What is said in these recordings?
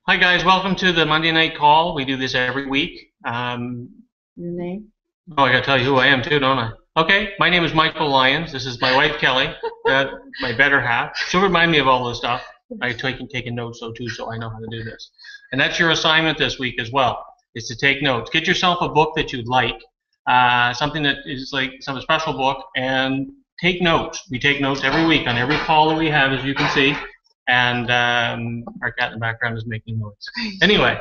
Hi guys, welcome to the Monday night call. We do this every week. Your name? Oh, I gotta tell you who I am too, don't I? Okay, my name is Michael Lyons. This is my wife Kelly, my better half. She'll remind me of all this stuff. I can take notes though too, so I know how to do this. And that's your assignment this week as well, is to take notes. Get yourself a book that you'd like, something that is like some special book, and take notes. We take notes every week on every call that we have, as you can see. And our cat in the background is making noise. Anyway,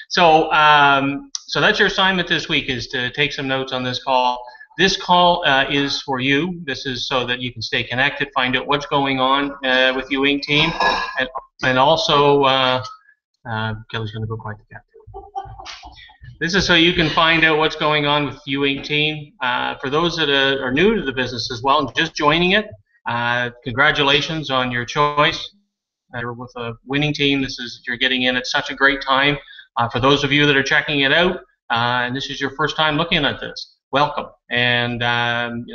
so that's your assignment this week, is to take some notes on this call. This call is for you. This is so that you can stay connected, find out what's going on with YouIncTeam, and also Kelly's going to go quiet the cat. This is so you can find out what's going on with YouIncTeam. For those that are new to the business as well and just joining it, congratulations on your choice. You're with a winning team. You're getting in at such a great time. For those of you that are checking it out, and this is your first time looking at this, welcome. And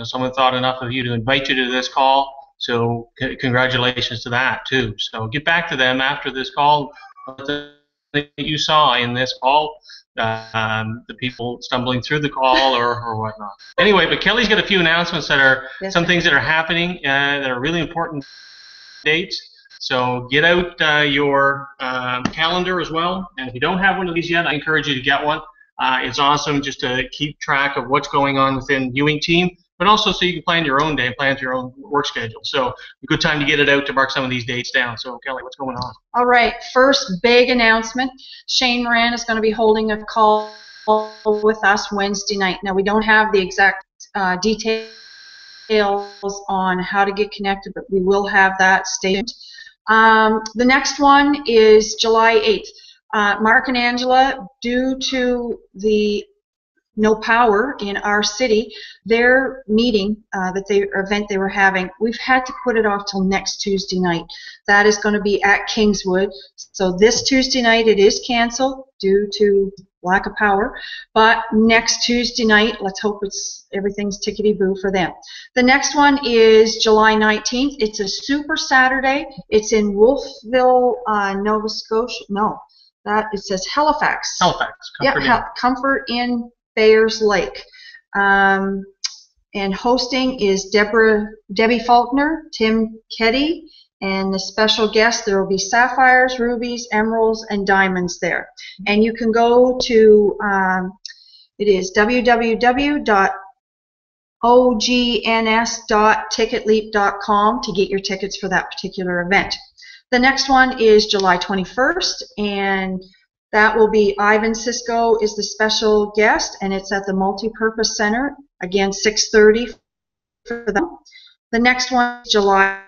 someone thought enough of you to invite you to this call, so congratulations to that too. So get back to them after this call, that you saw in this call, the people stumbling through the call or whatnot. Anyway, but Kelly's got a few announcements that are some things that are happening that are really important dates. So get out your calendar as well, and if you don't have one of these yet, I encourage you to get one. It's awesome just to keep track of what's going on within YouIncTeam, but also so you can plan your own day, plan your own work schedule. So a good time to get it out to mark some of these dates down. So Kelly, what's going on? All right, first big announcement. Shane Moran is going to be holding a call with us Wednesday night. Now, we don't have the exact details on how to get connected, but we will have that. Stay tuned. The next one is July 8th. Mark and Angela, due to the no power in our city, their meeting, event they were having, we've had to put it off till next Tuesday night. That is going to be at Kingswood. So this Tuesday night it is canceled due to lack of power, but next Tuesday night, let's hope everything's tickety-boo for them. The next one is July 19th. It's a Super Saturday. It's in Wolfville, Nova Scotia. No, it says Halifax. Comfort Inn, Bayers Lake. And hosting is Debbie Faulkner, Tim Keddy, and the special guest, there will be sapphires, rubies, emeralds, and diamonds there. And you can go to, it is www.ogns.ticketleap.com to get your tickets for that particular event. The next one is July 21st, and that will be Ivan Sisco is the special guest, and it's at the Multipurpose Center, again 6:30 for them. The next one is July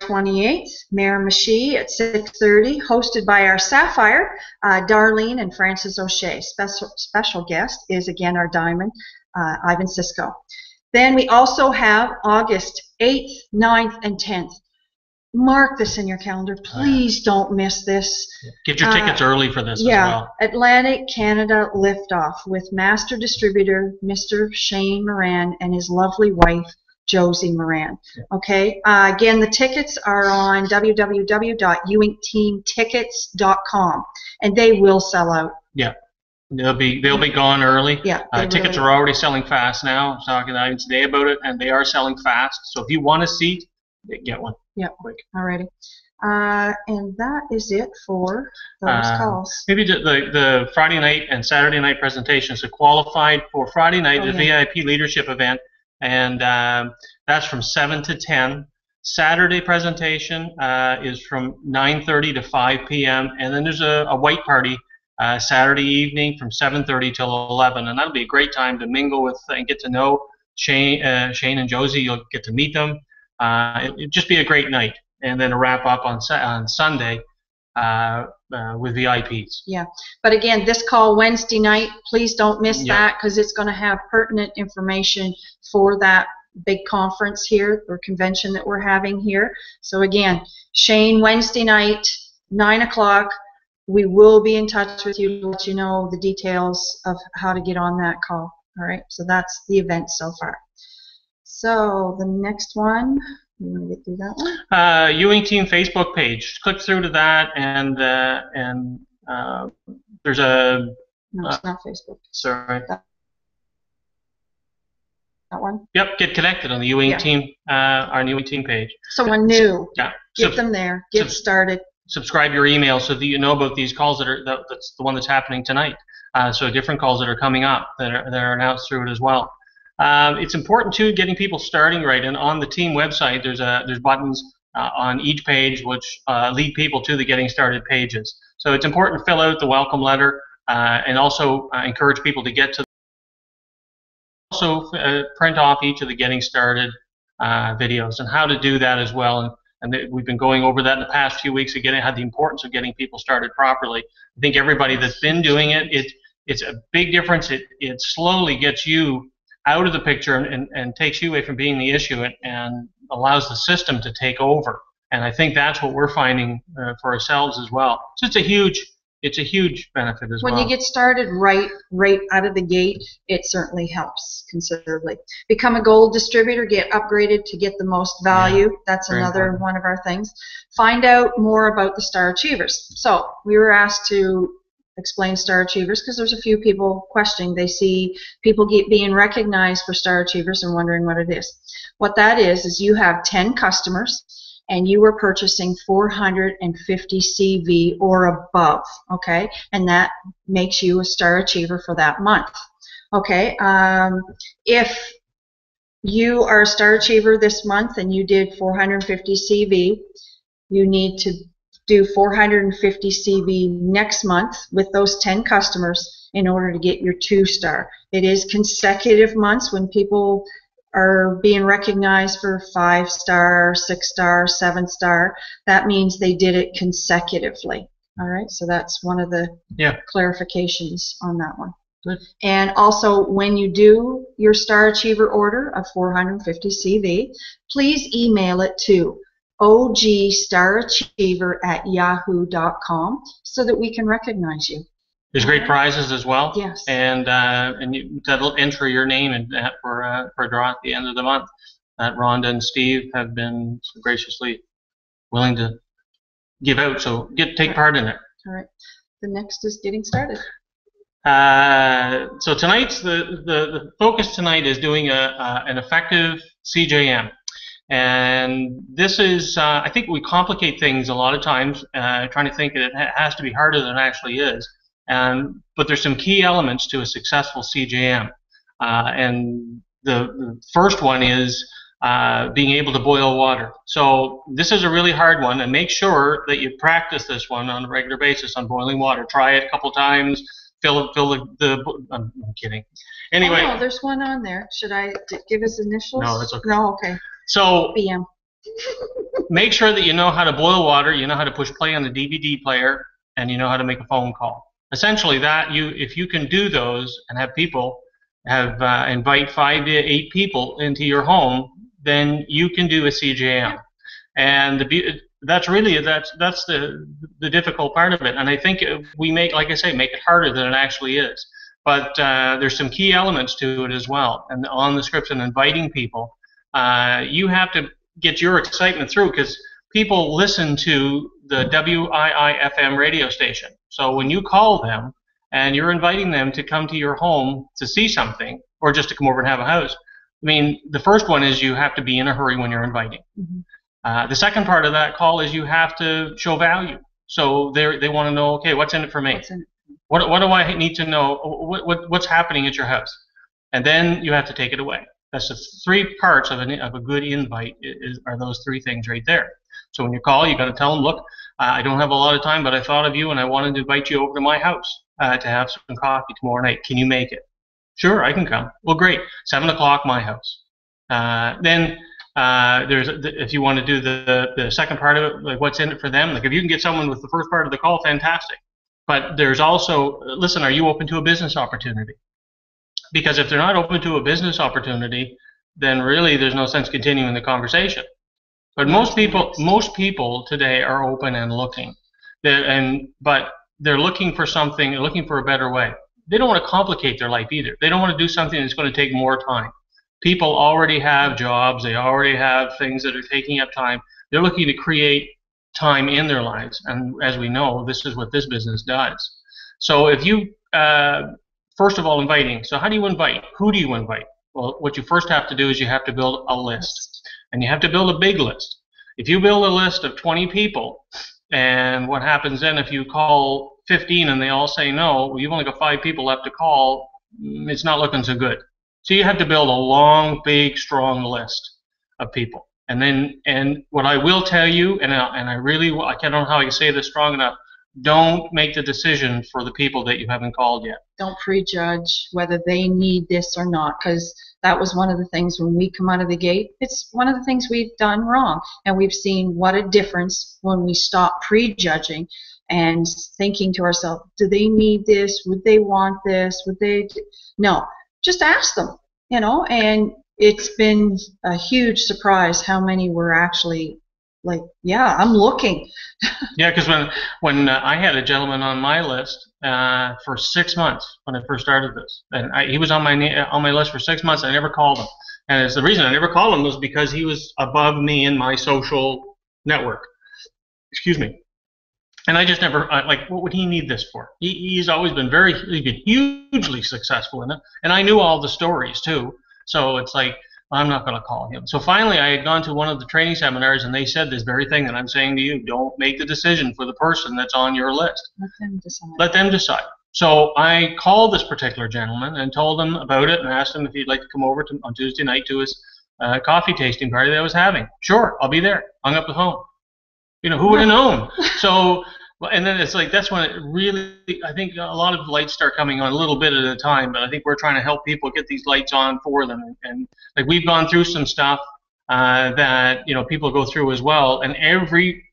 28th, Miramichi at 6:30, hosted by our Sapphire, Darlene and Francis O'Shea. Special guest is again our Diamond, Ivan Sisco. Then we also have August 8th, 9th, and 10th. Mark this in your calendar. Please don't miss this. Get your tickets early for this as well. Atlantic Canada Liftoff with master distributor Mr. Shane Moran and his lovely wife Josie Moran. Okay. Again, the tickets are on www.youincteamtickets.com, and they will sell out. Yeah. They'll be gone early. Yeah, tickets are already selling fast now. I was talking to Ivan today about it, and they are selling fast. So if you want a seat, get one. Yeah, quick. Alrighty. And that is it for those calls. Maybe the Friday night and Saturday night presentations are qualified for Friday night, the VIP leadership event, and that's from 7 to 10. Saturday presentation is from 9:30 to 5 p.m. And then there's a white party Saturday evening from 7:30 till 11, and that'll be a great time to mingle with and get to know Shane and Josie. You'll get to meet them. It'd just be a great night, and then a wrap up on Sunday with VIPs. Yeah, but again, this call Wednesday night, please don't miss that, because it's going to have pertinent information for that big conference here or convention that we're having here. So again, Shane, Wednesday night, 9 o'clock. We will be in touch with you to let you know the details of how to get on that call. All right, so that's the event so far. So the next one You want to get through that one? YouIncTeam Facebook page. Click through to that, and there's a. No, it's not Facebook. Sorry. That one? Yep, get connected on the YouIncTeam, our YouIncTeam page. Someone new. Yeah. Get them there. Get started. Subscribe your email so that you know about these calls that's the one that's happening tonight. So different calls that are coming up that are announced through it as well. It's important too getting people starting right, and on the team website there's buttons on each page which lead people to the getting started pages. So it's important to fill out the welcome letter and also encourage people to get to. Also print off each of the getting started videos and how to do that as well. And we've been going over that in the past few weeks again. It had the importance of getting people started properly. I think everybody that's been doing it's a big difference. It slowly gets you out of the picture and takes you away from being the issue and allows the system to take over. And I think that's what we're finding for ourselves as well. So it's a huge benefit as well. When you get started right out of the gate, it certainly helps considerably. Become a gold distributor, get upgraded to get the most value. Yeah, that's another one of our things. Find out more about the Star Achievers. So we were asked to explain Star Achievers because there's a few people questioning. They see people being recognized for Star Achievers and wondering what it is. What that is you have 10 customers and you were purchasing 450 CV or above, okay? And that makes you a Star Achiever for that month, okay? If you are a Star Achiever this month and you did 450 CV, you need to do 450 CV next month with those 10 customers in order to get your 2-star. It is consecutive months when people are being recognized for 5-star, 6-star, 7-star. That means they did it consecutively. All right, so that's one of the clarifications on that one. Good. And also, when you do your Star Achiever order of 450 CV, please email it to ogStarAchiever@yahoo.com so that we can recognize you. There's great prizes as well. Yes. And that'll enter your name in that for a draw at the end of the month. That Rhonda and Steve have been so graciously willing to give out. So take part in it. All right. The next is getting started. So tonight's the focus tonight is doing an effective CJM. And this is, I think we complicate things a lot of times, trying to think it has to be harder than it actually is. But there's some key elements to a successful CJM. And the first one is being able to boil water. So this is a really hard one, and make sure that you practice this one on a regular basis on boiling water. Try it a couple times. Fill the I'm kidding. Anyway. Oh, no, there's one on there. Should I give us initials? No, that's okay. No, okay. So BM. Make sure that you know how to boil water, you know how to push play on the DVD player, and you know how to make a phone call. Essentially, if you can do those and have people invite 5 to 8 people into your home, then you can do a CJM. And that's the difficult part of it. And I think we make it harder than it actually is. But there's some key elements to it as well. And on the scripts and inviting people, you have to get your excitement through because people listen to the WII-FM radio station. So when you call them and you're inviting them to come to your home to see something or just to come over and have a house, I mean, the first one is you have to be in a hurry when you're inviting. Mm-hmm. The second part of that call is you have to show value. So they want to know, okay, what's in it for me? What do I need to know? What's happening at your house? And then you have to take it away. That's the 3 parts of a good invite are those 3 things right there. So when you call, you got to tell them, look, I don't have a lot of time, but I thought of you and I wanted to invite you over to my house to have some coffee tomorrow night. Can you make it? Sure, I can come. Well, great. 7 o'clock, my house. Then if you want to do the second part of it, like what's in it for them, like if you can get someone with the first part of the call, fantastic. But there's also, listen, are you open to a business opportunity? Because if they're not open to a business opportunity, then really there's no sense continuing the conversation. But most people today are open and looking, but they're looking for something, looking for a better way. They don't want to complicate their life either. They don't want to do something that's going to take more time. People already have jobs. They already have things that are taking up time. They're looking to create time in their lives. And as we know, this is what this business does. So if you, first of all, inviting. So how do you invite? Who do you invite? Well, what you first have to do is you have to build a list. And you have to build a big list. If you build a list of 20 people, and what happens then if you call 15 and they all say no, well, you've only got 5 people left to call, it's not looking so good. So you have to build a long, big, strong list of people. And then, and what I will tell you, and I really, I don't know how I can say this strong enough, don't make the decision for the people that you haven't called yet. Don't prejudge whether they need this or not, because that was one of the things when we come out of the gate. It's one of the things we've done wrong, and we've seen what a difference when we stop prejudging and thinking to ourselves, do they need this? Would they want this? Would they? No, just ask them, you know. And it's been a huge surprise how many were actually like, yeah, I'm looking. Yeah, because when I had a gentleman on my list for 6 months when I first started this, and he was on my list for 6 months. I never called him, and it's the reason I never called him was because he was above me in my social network. Excuse me. And I just never like, what would he need this for? He's always been he's been hugely successful in it, and I knew all the stories too. So it's like, I'm not going to call him. So finally, I had gone to one of the training seminars, and they said this very thing that I'm saying to you: don't make the decision for the person that's on your list. Let them decide. Let them decide. So I called this particular gentleman and told him about it, and asked him if he'd like to come over on Tuesday night to his coffee tasting party that I was having. Sure, I'll be there. Hung up the phone. You know, who would have known? So, and then it's like, that's when it really, I think a lot of lights start coming on a little bit at a time, but I think we're trying to help people get these lights on for them. And like, we've gone through some stuff that, you know, people go through as well, and every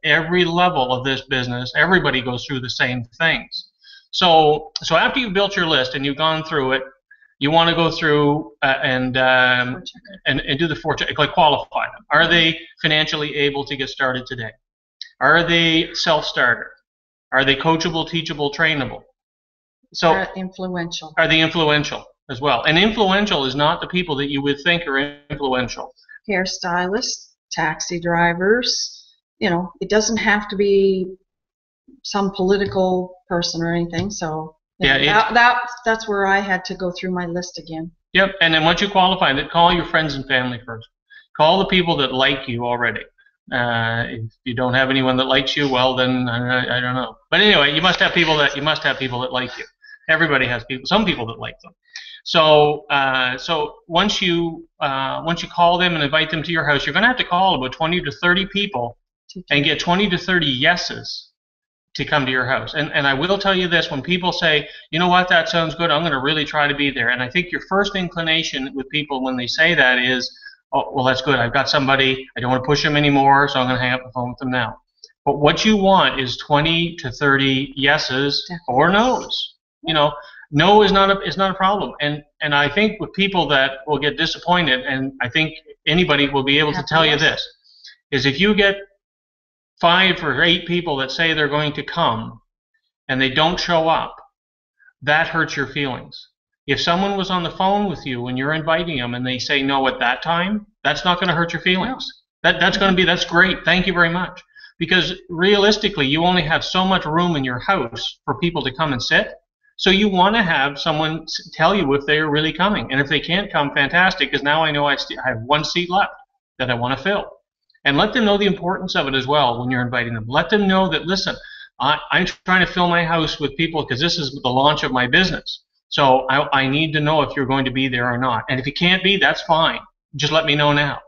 level of this business, everybody goes through the same things. So after you've built your list and you've gone through it, you want to go through and do the forecheck, like qualify them. Are they financially able to get started today? Are they self-starter? Are they coachable, teachable, trainable? So are influential. Are they influential as well? And influential is not the people that you would think are influential. Hairstylists, taxi drivers, you know, it doesn't have to be some political person or anything. So yeah, that's where I had to go through my list again. Yep, and then once you qualify, then call your friends and family first. Call the people that like you already. If you don't have anyone that likes you, well, then I don't know. But anyway, you must have people that like you. Everybody has some people that like them. So once you call them and invite them to your house, you're going to have to call about 20 to 30 people and get 20 to 30 yeses to come to your house. And I will tell you this: when people say, you know what, that sounds good, I'm going to really try to be there. And I think your first inclination with people when they say that is, oh, well, that's good. I've got somebody. I don't want to push them anymore, so I'm going to hang up the phone with them now. But what you want is 20 to 30 yeses or no's. You know, no is not a problem. And I think with people that will get disappointed, and I think anybody will be able to tell you this, is if you get 5 or 8 people that say they're going to come and they don't show up, that hurts your feelings. If someone was on the phone with you when you're inviting them and they say no at that time, that's not going to hurt your feelings. That's going to be, that's great. Thank you very much. Because realistically, you only have so much room in your house for people to come and sit. So you want to have someone tell you if they're really coming. And if they can't come, fantastic, because now I know I have 1 seat left that I want to fill. And let them know the importance of it as well when you're inviting them. Let them know that, listen, I'm trying to fill my house with people because this is the launch of my business. So I need to know if you're going to be there or not. And if you can't be, that's fine. Just let me know now.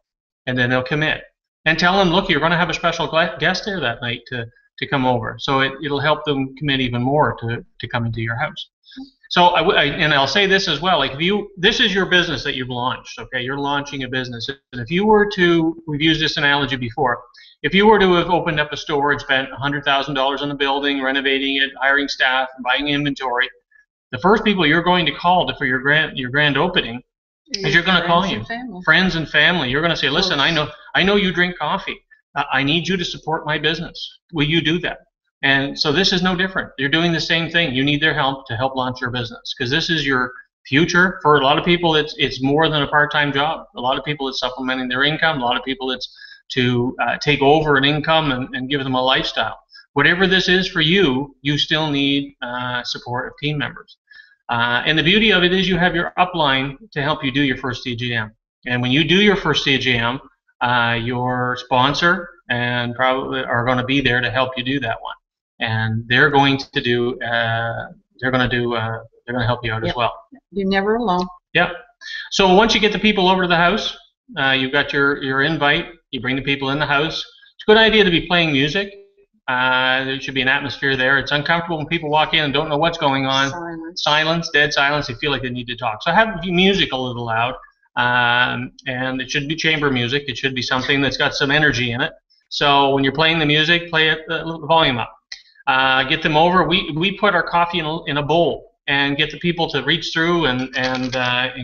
And then they'll commit. And tell them, look, you're going to have a special guest there that night to come over. So it'll help them commit even more to come into your house. So I'll say this as well, like this is your business that you've launched, okay? You're launching a business. And if you were to, we've used this analogy before, if you were to have opened up a store and spent $100,000 on the building, renovating it, hiring staff, and buying inventory, the first people you're going to call for your grand opening is you're going to call you friends and family. You're going to say, listen, I know you drink coffee. I need you to support my business. Will you do that? And so this is no different. You're doing the same thing. You need their help to help launch your business because this is your future. For a lot of people, it's more than a part-time job. A lot of people, it's supplementing their income. A lot of people, it's to take over an income and give them a lifestyle. Whatever this is for you, you still need support of team members. And the beauty of it is you have your upline to help you do your first CGM. And when you do your first CGM, your sponsor and probably are going to be there to help you do that one. And they're going to do they're going to help you out as well. You're never alone. Yep. So once you get the people over to the house, you've got your invite. You bring the people in the house. It's a good idea to be playing music. There should be an atmosphere there. It's uncomfortable when people walk in and don't know what's going on. Silence, dead silence. They feel like they need to talk. So have music a little loud, and it should be chamber music. It should be something that's got some energy in it. So when you're playing the music, play it the volume up. Get them over. We put our coffee in a bowl and get the people to reach through and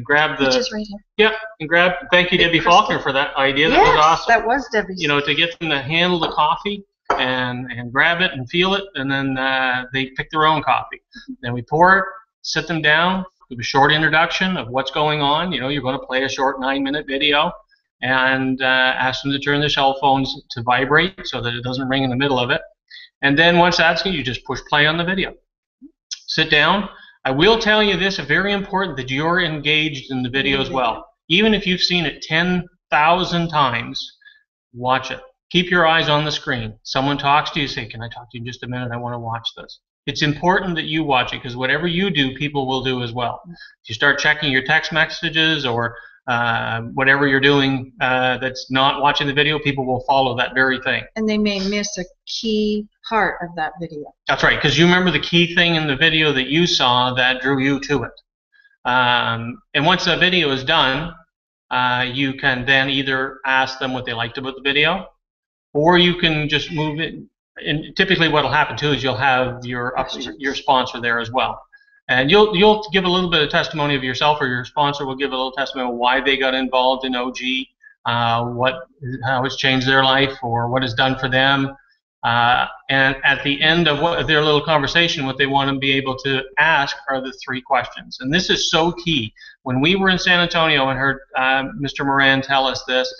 grab the. Which is right here. Yep, and grab. Thank you, Debbie Faulkner, for that idea. That was awesome. That was Debbie's. You know, to get them to handle the coffee and grab it and feel it, and then they pick their own coffee. Then we pour it, sit them down, give a short introduction of what's going on. You know, you're going to play a short 9-minute video, and ask them to turn their cell phones to vibrate so that it doesn't ring in the middle of it. And then once that's good, you just push play on the video. Sit down. I will tell you this, very important that you're engaged in the video as well. Even if you've seen it 10,000 times, watch it. Keep your eyes on the screen. Someone talks to you, say, can I talk to you in just a minute? I want to watch this. It's important that you watch it, because whatever you do, people will do as well. If you start checking your text messages or whatever you're doing that's not watching the video, people will follow that very thing. And they may miss a key part of that video. That's right, because you remember the key thing in the video that you saw that drew you to it. And once the video is done, you can then either ask them what they liked about the video, or you can just move it. And typically what will happen too is you'll have your sponsor there as well. And you'll give a little bit of testimony of yourself, or your sponsor will give a little testimony of why they got involved in OG, how it's changed their life, or what it's done for them. And at the end of their little conversation, what they want to be able to ask are the 3 questions. And this is so key. When we were in San Antonio and heard Mr. Moran tell us this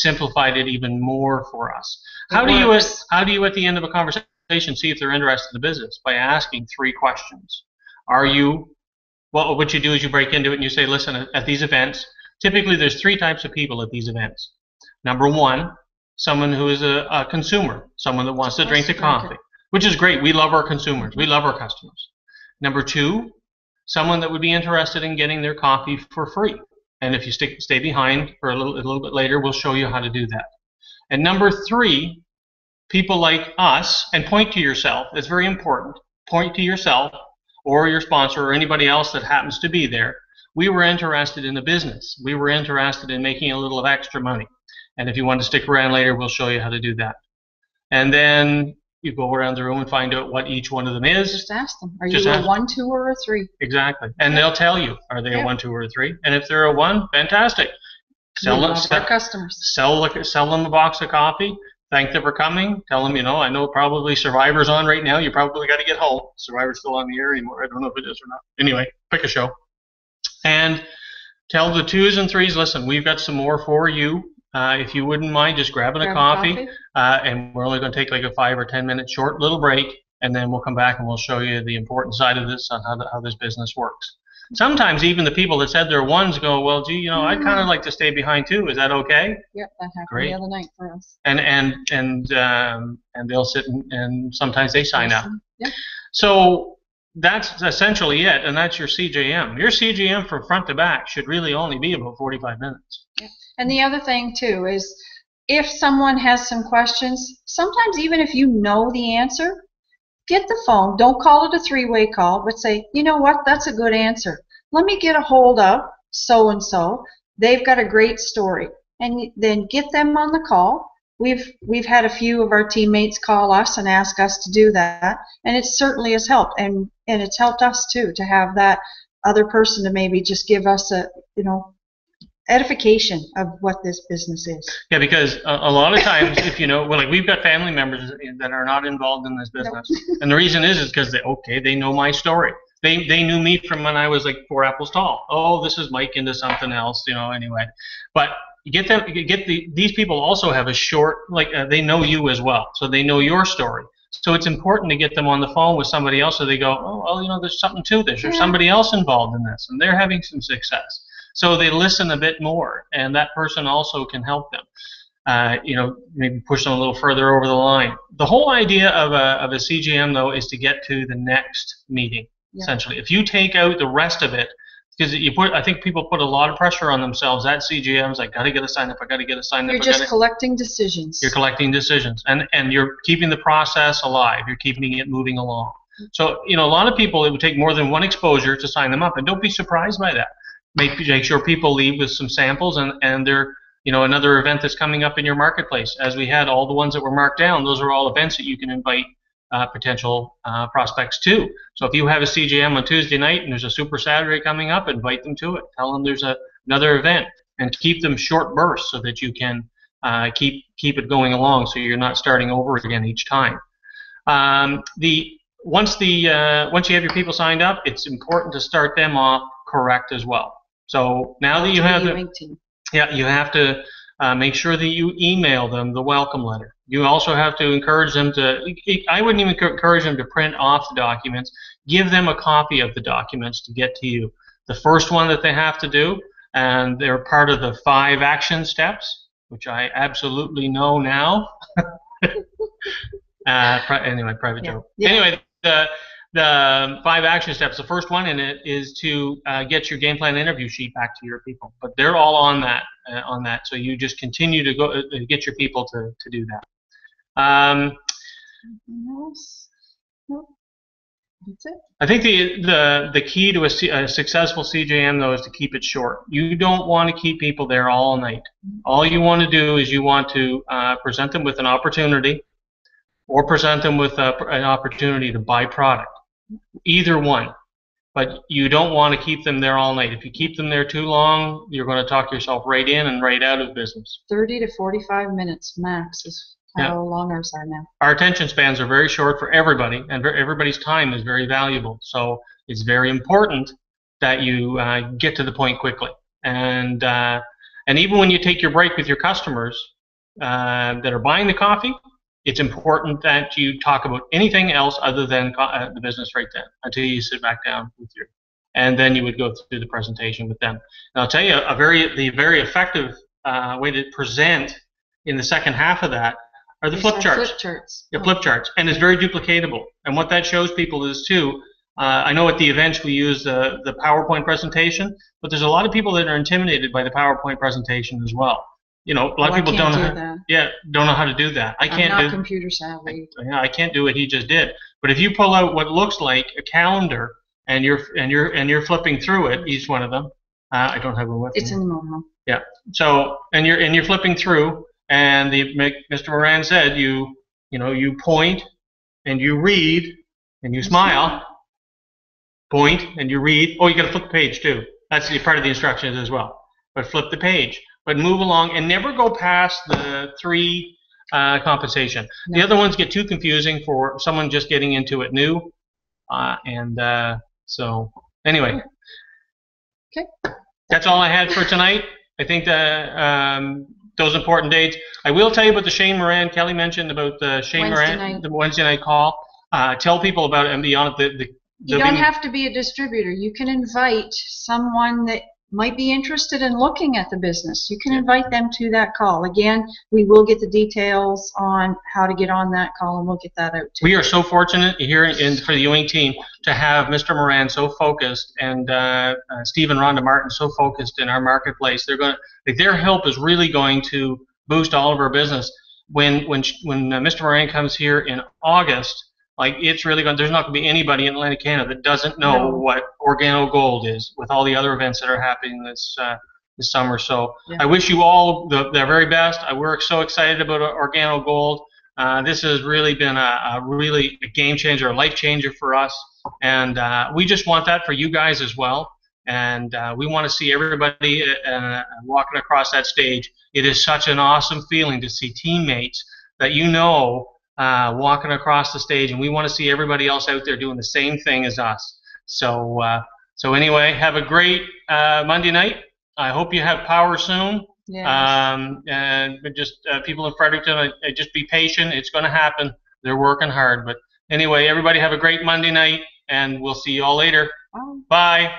simplified it even more for us. How do you at the end of a conversation see if they're interested in the business? By asking 3 questions. What you do is you break into it and you say, listen, at these events, typically there's 3 types of people at these events. Number 1, someone who is a consumer, someone that wants to drink the coffee, which is great. We love our consumers. We love our customers. Number 2, someone that would be interested in getting their coffee for free. And if you stay behind for a little bit later, we'll show you how to do that. And number 3, people like us, and point to yourself. It's very important. Point to yourself or your sponsor or anybody else that happens to be there. We were interested in the business. We were interested in making a little of extra money. And if you want to stick around later, we'll show you how to do that. And then you go around the room and find out what each one of them is. Just ask them. Are you a 1, 2, or a 3? Exactly. And they'll tell you, are they a 1, 2, or a 3? And if they're a 1, fantastic. Sell them a box of coffee. Thank them for coming. Tell them, I know probably Survivor's on right now. You probably got to get home. Survivor's still on the air anymore. I don't know if it is or not. Anyway, pick a show. And tell the 2s and 3s, listen, we've got some more for you. If you wouldn't mind just grabbing a coffee. And we're only going to take like a 5 or 10 minute short little break. And then we'll come back and we'll show you the important side of this on how this business works. Sometimes even the people that said they're 1s go, well, gee, I'd kind of like to stay behind too. Is that okay? Yep, that happened the other night for us. And they'll sit and sometimes they sign up. Yep. So that's essentially it, and that's your CJM. Your CJM from front to back should really only be about 45 minutes. Yep. And the other thing too is if someone has some questions, sometimes even if you know the answer, get the phone. Don't call it a 3-way call, but say, you know what, that's a good answer. Let me get a hold of so-and-so. They've got a great story. And then get them on the call. We've had a few of our teammates call us and ask us to do that. And it certainly has helped. And it's helped us too to have that other person to maybe just give us a, edification of what this business is. Yeah, because a lot of times, if like we've got family members that are not involved in this business, and the reason is because they know my story. They knew me from when I was like 4 apples tall. Oh, this is Mike into something else, anyway. But these people also have a short, they know you as well, so they know your story. So it's important to get them on the phone with somebody else so they go, oh, well, there's something to this. There's somebody else involved in this, and they're having some success. So they listen a bit more, and that person also can help them. Maybe push them a little further over the line. The whole idea of a CGM, though, is to get to the next meeting, essentially. If you take out the rest of it, because I think people put a lot of pressure on themselves at CGMs, I got to get a sign up, I got to get a sign up. You're just collecting decisions. You're collecting decisions, and you're keeping the process alive. You're keeping it moving along. So, a lot of people, it would take more than one exposure to sign them up, and don't be surprised by that. Make sure people leave with some samples, and they're another event that's coming up in your marketplace. As we had all the ones that were marked down, those are all events that you can invite potential prospects to. So if you have a CGM on Tuesday night and there's a Super Saturday coming up, invite them to it. Tell them there's another event, and keep them short bursts so that you can keep it going along, so you're not starting over again each time. Once you have your people signed up, it's important to start them off correct as well. So now that you have you have to make sure that you email them the welcome letter. You also have to encourage them I wouldn't even encourage them to print off the documents. Give them a copy of the documents to get to you. The first one that they have to do, and they're part of the 5 action steps, which I absolutely know now. Anyway, private joke. Yeah. Anyway, the 5 action steps, the first one in it is to get your game plan interview sheet back to your people. But they're all on that. So you just continue to go get your people to do that. That's it. I think the key to a successful CJM, though, is to keep it short. You don't want to keep people there all night. All you want to do is you want to present them with an opportunity, or present them with an opportunity to buy product. Either one. But you don't want to keep them there all night. If you keep them there too long, you're going to talk yourself right in and right out of business. 30 to 45 minutes max is how long ours are now. Our attention spans are very short for everybody, and everybody's time is very valuable. So it's very important that you get to the point quickly. And even when you take your break with your customers that are buying the coffee, it's important that you talk about anything else other than the business right then, until you sit back down with you, and then you would go through the presentation with them. And I'll tell you, the very effective way to present in the second half of that are the flip charts. The flip charts, and it's very duplicatable. And what that shows people is too. I know at the events we use the PowerPoint presentation, but there's a lot of people that are intimidated by the PowerPoint presentation as well. A lot of people don't know how to do that. I'm not computer savvy. I can't do what he just did. But if you pull out what looks like a calendar and you're flipping through it, each one of them. I don't have one with me. It's in the moment. Yeah. So and you're flipping through, and Mr. Moran said you point and you read and you smile. Point and you read. Oh, you got to flip the page too. That's part of the instructions as well. But flip the page. But move along and never go past the 3 compensation. No. The other ones get too confusing for someone just getting into it new. So anyway, okay. That's all I had for tonight. I think that those important dates. I will tell you about the Shane Moran. Kelly mentioned about the Shane Moran, the Wednesday night call. Tell people about it and be on it. You don't have to be a distributor. You can invite someone that might be interested in looking at the business. You can invite them to that call. Again, we will get the details on how to get on that call, and we'll get that out too. We are so fortunate here for the YouIncTeam to have Mr. Moran so focused, and Steve and Rhonda Martin so focused in our marketplace. Their help is really going to boost all of our business. When Mr. Moran comes here in August, it's really going. There's not going to be anybody in Atlantic Canada that doesn't know what Organo Gold is, with all the other events that are happening this summer. So I wish you all the very best. We're so excited about Organo Gold. This has really been a game changer, a life changer for us, and we just want that for you guys as well. And we want to see everybody walking across that stage. It is such an awesome feeling to see teammates that walking across the stage, and we want to see everybody else out there doing the same thing as us. So anyway, have a great Monday night. I hope you have power soon. Yes. And just people in Fredericton, just be patient. It's going to happen. They're working hard. But anyway, everybody have a great Monday night, and we'll see you all later. Bye.